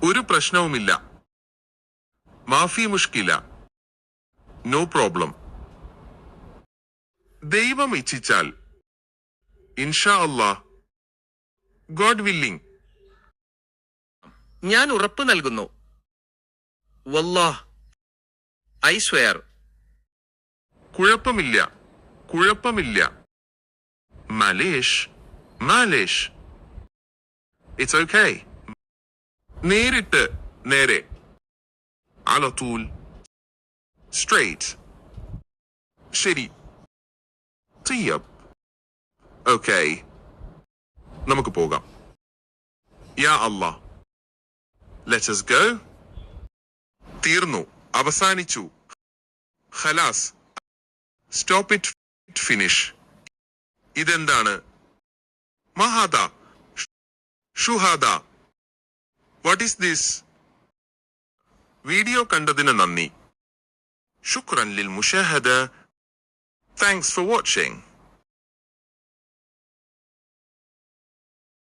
ഒരു പ്രശ്നവുമില്ല. മാഫി മുഷ്കില. No problem. ദൈവം ഇച്ഛിച്ചാൽ. ഇൻഷാ അല്ലാഹ്. God willing. ഞാൻ ഉറപ്പ് നൽകുന്നു. വല്ലാഹ്, ഐ സ്വെയർ. കുഴപ്പമില്ല, കുഴപ്പമില്ല. മാലേഷ്, മാലേഷ്. It's okay. നേരിട്ട്, നേരെ. അലതൂൽ. സ്ട്രെയിറ്റ്. ശരി. തിയബ്. ഓക്കേ. നമുക്ക് പോകാം. യാ അല്ലാഹ്. Let us go. തീർന്നു, അവസാനിച്ചു. ഖലാസ്. Stop it. ഫിനിഷ്. ഇതെന്താണ്? മഹാദ. ഷുഹാദ. What is this? വീഡിയോ കണ്ടതിന് നന്ദി. ശുക്രൻ ലിൽ മുഷാഹദ. Thanks for watching.